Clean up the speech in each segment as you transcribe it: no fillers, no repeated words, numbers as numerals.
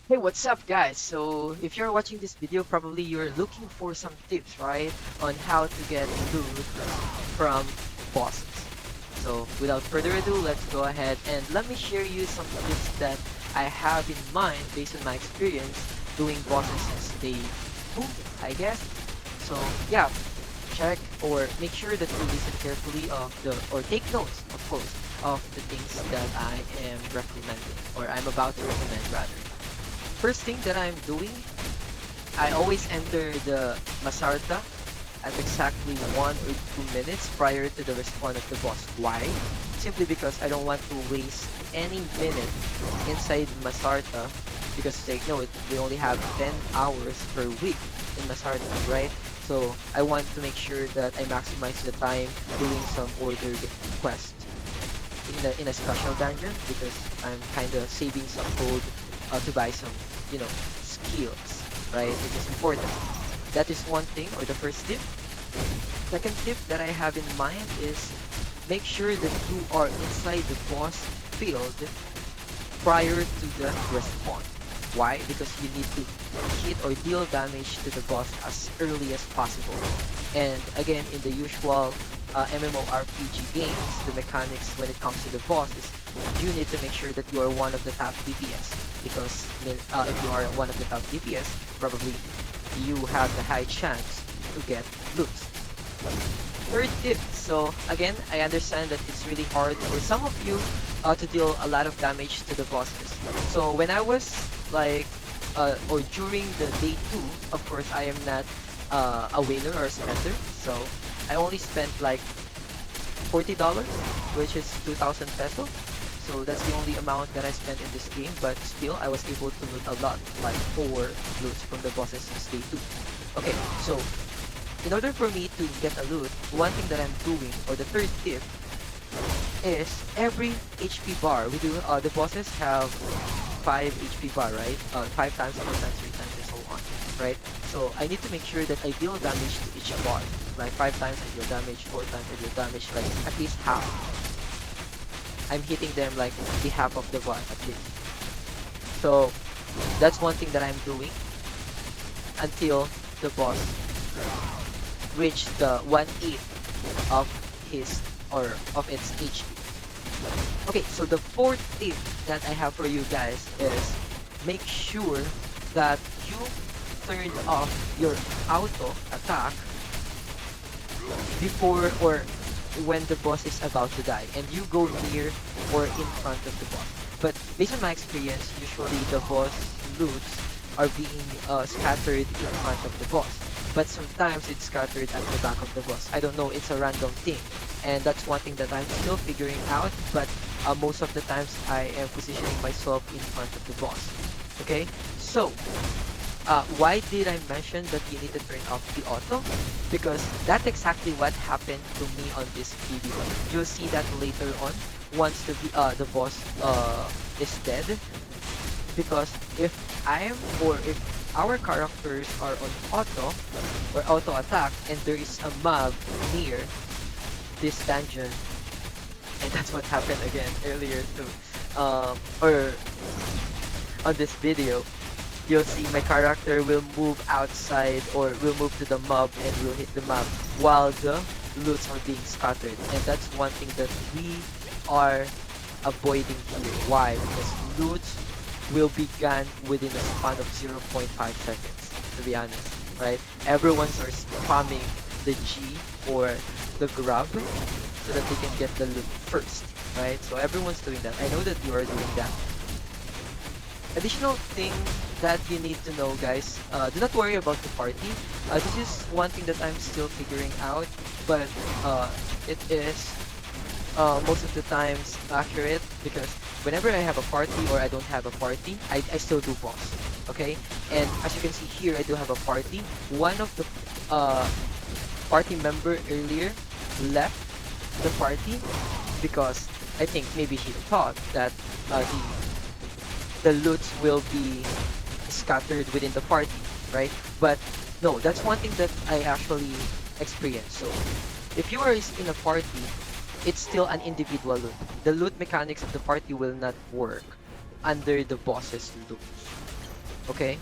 Hey, what's up, guys? So, if you're watching this video, probably you're looking for some tips, right, on how to get loot from bosses. So, without further ado, let's go ahead and let me share you some tips that I have in mind based on my experience doing bosses since day 2, I guess. So, yeah, check or make sure that you listen carefully or take notes, of course, of the things that I am recommending, or I'm about to recommend rather. First thing that I'm doing, I always enter the Masarta at exactly 1 or 2 minutes prior to the respawn of the boss. Why? Simply because I don't want to waste any minute inside Masarta because take note, we only have 10 hours per week in Masarta, right? So I want to make sure that I maximize the time doing some ordered quests in a special dungeon because I'm kind of saving some gold to buy some, skills, right? Which is important. That is one thing, or the first tip. Second tip that I have in mind is make sure that you are inside the boss field prior to the respawn. Why? Because you need to hit or deal damage to the boss as early as possible. And again, in the usual MMORPG games, the mechanics when it comes to the boss is you need to make sure that you are one of the top DPS. Because if you are one of the top DPS, probably you have the high chance to get loot. Third tip. So again, I understand that it's really hard for some of you to deal a lot of damage to the bosses. So when I was like, or during the day 2, of course, I am not a winner or a spender. So I only spent like $40, which is 2,000 pesos. So that's the only amount that I spent in this game, but still I was able to loot a lot, like 4 loots from the bosses since day 2. Okay, so in order for me to get a loot, one thing that I'm doing, or the third tip, is every HP bar. We do the bosses have 5 HP bar, right? 5 times, 4 times, 3 times, and so on, right? So I need to make sure that I deal damage to each bar. Like 5 times I deal damage, 4 times I deal damage, like at least half. I'm hitting them like the half of the bar at least. So that's one thing that I'm doing until the boss reach the 1/8 of his or of its HP. Okay, so the fourth tip that I have for you guys is make sure that you turn off your auto attack before or when the boss is about to die and you go near or in front of the boss. But based on my experience, usually the boss loots are being scattered in front of the boss. But sometimes it's scattered at the back of the boss. I don't know, it's a random thing. And that's one thing that I'm still figuring out, but most of the times I am positioning myself in front of the boss. Okay? So, why did I mention that you need to turn off the auto? Because that's exactly what happened to me on this video. You'll see that later on once the boss is dead. Because if if our characters are on auto or auto attack and there is a mob near this dungeon, and that's what happened again earlier too, or on this video, you'll see my character will move outside or will move to the mob and will hit the mob while the loots are being scattered. And that's one thing that we are avoiding here. Why? Because loots will be gone within a span of 0.5 seconds, to be honest, right? Everyone's are spamming the G or the grab so that they can get the loot first, right? So everyone's doing that. I know that you are doing that. Additional thing that you need to know, guys, do not worry about the party. This is one thing that I'm still figuring out, but it is most of the times accurate because whenever I have a party or I don't have a party, I still do boss, okay? And as you can see here, I do have a party. One of the party member earlier left the party because I think maybe he thought that the loot will be scattered within the party, right? But no, that's one thing that I actually experienced. So if you are in a party, it's still an individual loot. The loot mechanics of the party will not work under the boss's loot. Okay.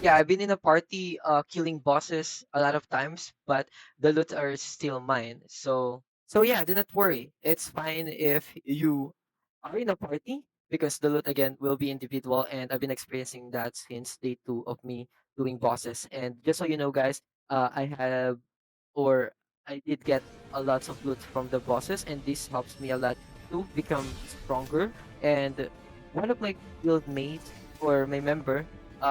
Yeah, I've been in a party killing bosses a lot of times, but the loot are still mine. So yeah, do not worry. It's fine if you are in a party because the loot again will be individual, and I've been experiencing that since day two of me doing bosses. And just so you know guys, I have or I did get a lots of loot from the bosses, and this helps me a lot to become stronger. And one of my guild mates or my member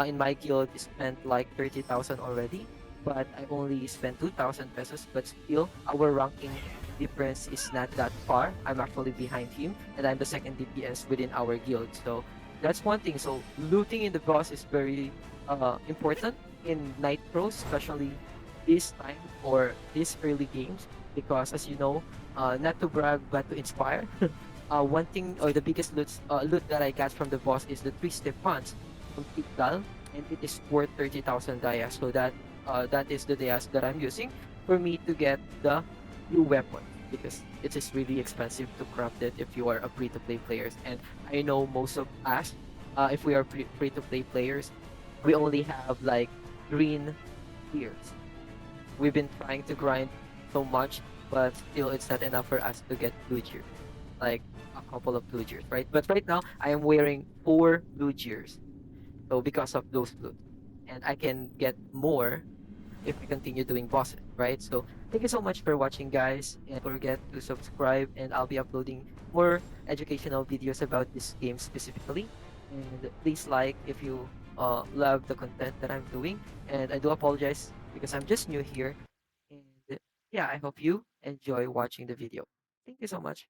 in my guild spent like 30,000 already, but I only spent 2,000 pesos. But still, our ranking difference is not that far. I'm actually behind him, and I'm the second DPS within our guild. So that's one thing. So looting in the boss is very important in Night Pros, especially this time or these early games, because as you know, not to brag but to inspire. One thing or the biggest loot that I got from the boss is the three-step punch from Tigdal, and it is worth 30,000 dias. So that is the dias that I'm using for me to get the new weapon, because it is really expensive to craft it if you are a free-to-play players. And I know most of us, if we are free-to-play players, we only have like green tiers. We've been trying to grind so much, but still it's not enough for us to get blue gear, like a couple of blue gears, right? But right now I am wearing 4 blue gears, so because of those blues, and I can get more if I continue doing bosses, right? So thank you so much for watching, guys, and don't forget to subscribe, and I'll be uploading more educational videos about this game specifically. And please like if you love the content that I'm doing. And I do apologize because I'm just new here. And yeah, I hope you enjoy watching the video. Thank you so much.